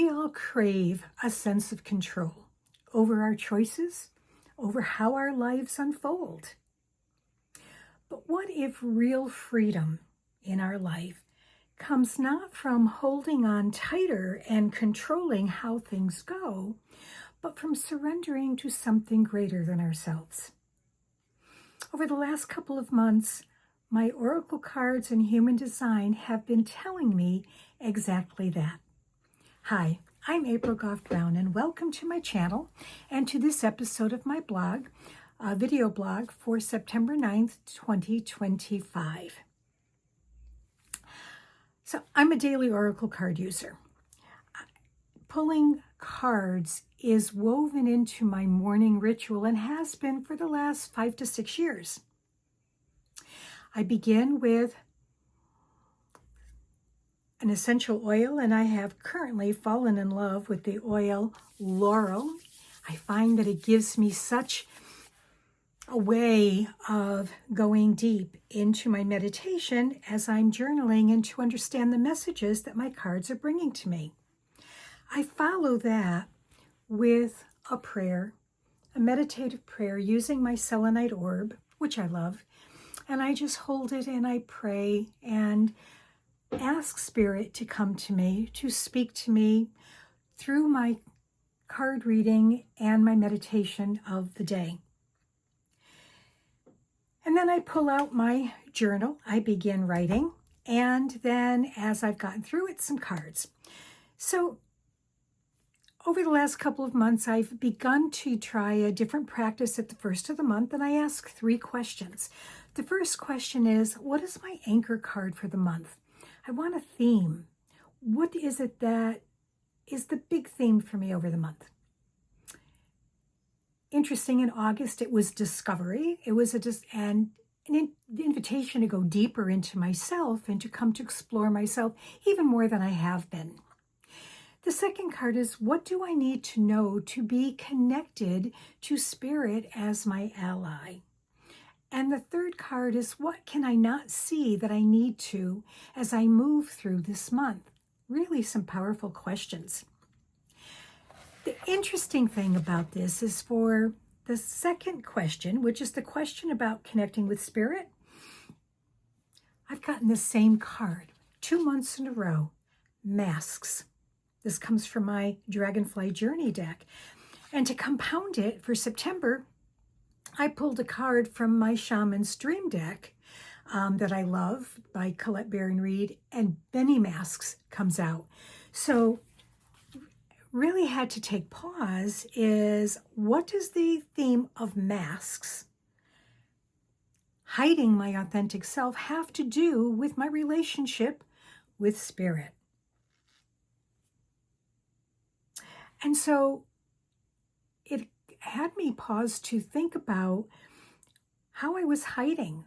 We all crave a sense of control over our choices, over how our lives unfold. But what if real freedom in our life comes not from holding on tighter and controlling how things go, but from surrendering to something greater than ourselves? Over the last couple of months, my oracle cards and human design have been telling me exactly that. Hi, I'm April Goff Brown, and welcome to my channel and to this episode of my blog, video blog for September 9th, 2025. So I'm a daily oracle card user. Pulling cards is woven into my morning ritual and has been for the last 5 to 6 years. I begin with an essential oil, and I have currently fallen in love with the oil Laurel. I find that it gives me such a way of going deep into my meditation as I'm journaling and to understand the messages that my cards are bringing to me. I follow that with a prayer, a meditative prayer using my selenite orb, which I love, and I just hold it and I pray and ask Spirit to come to me, to speak to me through my card reading and my meditation of the day. And then I pull out my journal, I begin writing, and then as I've gotten through it, some cards. So over the last couple of months, I've begun to try a different practice at the first of the month, and I ask 3 questions. The first question is, what is my anchor card for the month? I want a theme. What is it that is the big theme for me over the month? Interesting, in August, it was discovery. It was an invitation to go deeper into myself and to come to explore myself even more than I have been. The second card is, what do I need to know to be connected to Spirit as my ally? And the third card is, what can I not see that I need to as I move through this month? Really some powerful questions. The interesting thing about this is for the second question, which is the question about connecting with Spirit, I've gotten the same card 2 months in a row, masks. This comes from my Dragonfly Journey deck. And to compound it for September, I pulled a card from my Shaman's Dream deck that I love by Colette Baron Reed, and Benny Masks comes out. So really had to take pause is, what does the theme of masks, hiding my authentic self, have to do with my relationship with Spirit? And so it had me pause to think about how I was hiding.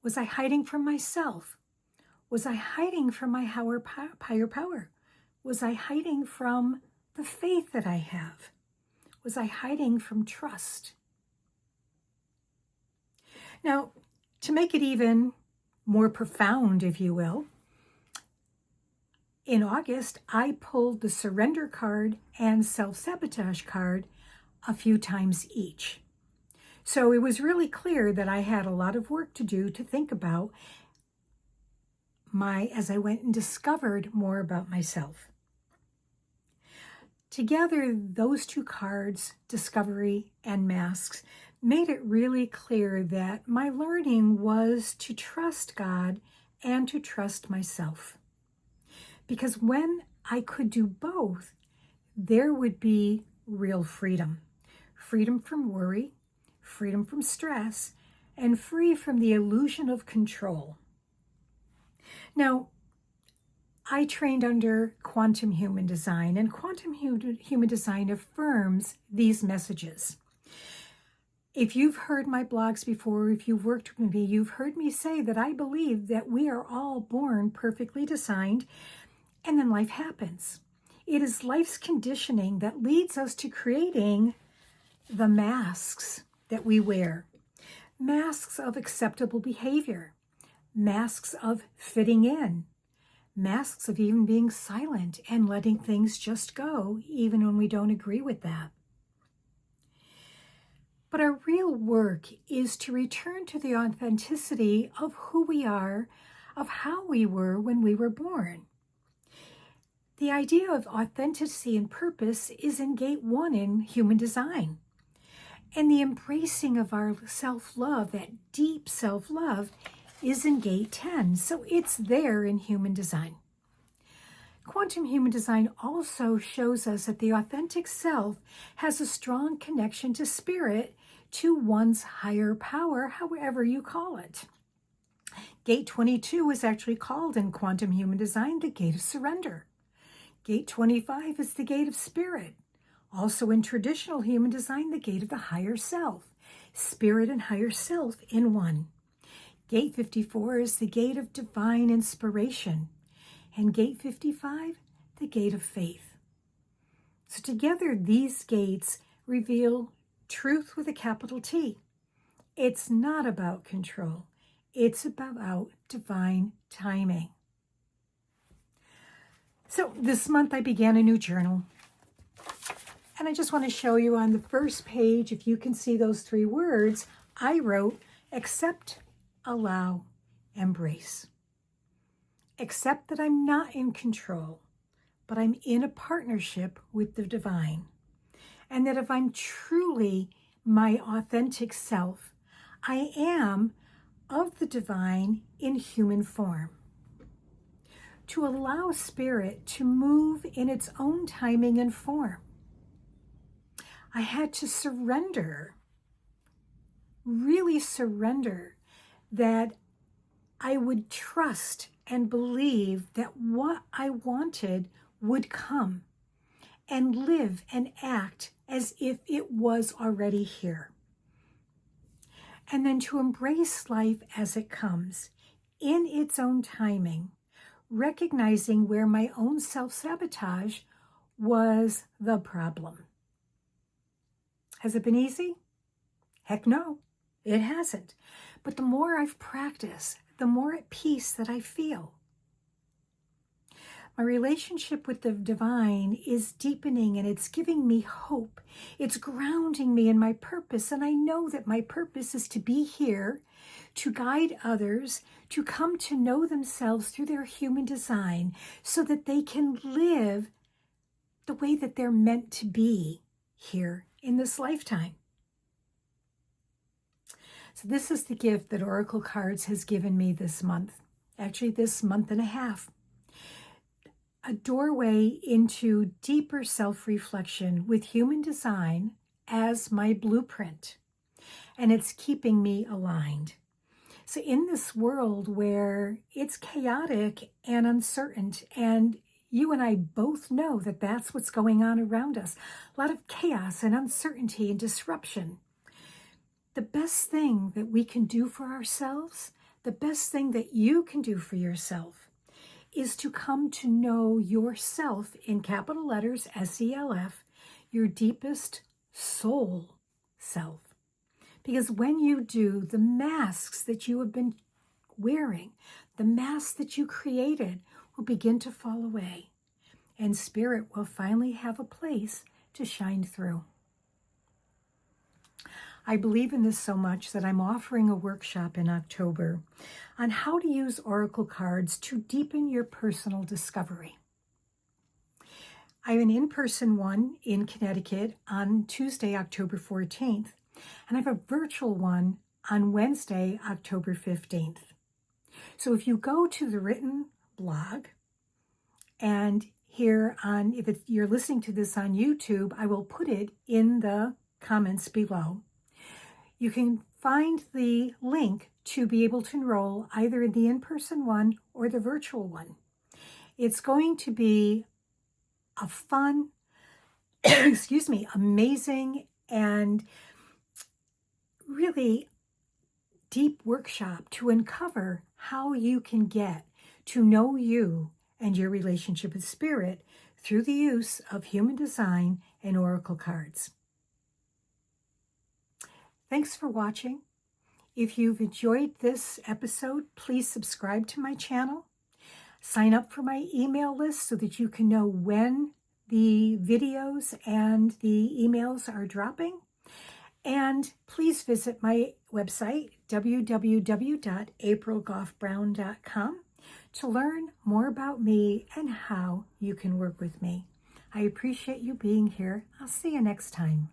Was I hiding from myself? Was I hiding from my higher power? Was I hiding from the faith that I have? Was I hiding from trust? Now, to make it even more profound, if you will, in August, I pulled the Surrender card and Self-Sabotage card a few times each. So it was really clear that I had a lot of work to do to think about as I went and discovered more about myself. Together, those 2 cards, Discovery and Masks, made it really clear that my learning was to trust God and to trust myself. Because when I could do both, there would be real freedom. Freedom from worry, freedom from stress, and free from the illusion of control. Now, I trained under quantum human design, and quantum human design affirms these messages. If you've heard my blogs before, if you've worked with me, you've heard me say that I believe that we are all born perfectly designed, and then life happens. It is life's conditioning that leads us to creating the masks that we wear. Masks of acceptable behavior, masks of fitting in, masks of even being silent and letting things just go, even when we don't agree with that. But our real work is to return to the authenticity of who we are, of how we were when we were born. The idea of authenticity and purpose is in gate 1 in human design. And the embracing of our self-love, that deep self-love, is in gate 10. So it's there in human design. Quantum human design also shows us that the authentic self has a strong connection to spirit, to one's higher power, however you call it. Gate 22 is actually called in quantum human design the gate of surrender. Gate 25 is the gate of spirit. Also in traditional human design, the gate of the higher self. Spirit and higher self in one. Gate 54 is the gate of divine inspiration. And gate 55, the gate of faith. So together, these gates reveal truth with a capital T. It's not about control. It's about divine timing. So this month I began a new journal. And I just want to show you on the first page, if you can see those 3 words, I wrote, accept, allow, embrace. Accept that I'm not in control, but I'm in a partnership with the divine. And that if I'm truly my authentic self, I am of the divine in human form. To allow spirit to move in its own timing and form. I had to surrender, really surrender, that I would trust and believe that what I wanted would come, and live and act as if it was already here. And then to embrace life as it comes, in its own timing, recognizing where my own self-sabotage was the problem. Has it been easy? Heck no, it hasn't. But the more I've practiced, the more at peace that I feel. My relationship with the divine is deepening, and it's giving me hope. It's grounding me in my purpose, and I know that my purpose is to be here, to guide others, to come to know themselves through their human design so that they can live the way that they're meant to be here in this lifetime. So this is the gift that Oracle Cards has given me this month, actually this month and a half. A doorway into deeper self-reflection with human design as my blueprint. And it's keeping me aligned. So in this world where it's chaotic and uncertain, and you and I both know that that's what's going on around us, a lot of chaos and uncertainty and disruption. The best thing that we can do for ourselves, the best thing that you can do for yourself, is to come to know yourself in capital letters, SELF, your deepest soul self. Because when you do, the masks that you have been wearing, the masks that you created will begin to fall away. And spirit will finally have a place to shine through. I believe in this so much that I'm offering a workshop in October on how to use Oracle cards to deepen your personal discovery. I have an in-person one in Connecticut on Tuesday, October 14th, and I have a virtual one on Wednesday, October 15th. So if you go to the written blog, and here on, if you're listening to this on YouTube, I will put it in the comments below. You can find the link to be able to enroll either in the in-person one or the virtual one. It's going to be a fun, amazing and really deep workshop to uncover how you can get to know you and your relationship with spirit through the use of human design and Oracle cards. Thanks for watching. If you've enjoyed this episode, please subscribe to my channel. Sign up for my email list so that you can know when the videos and the emails are dropping. And please visit my website, www.aprilgoffbrown.com, to learn more about me and how you can work with me. I appreciate you being here. I'll see you next time.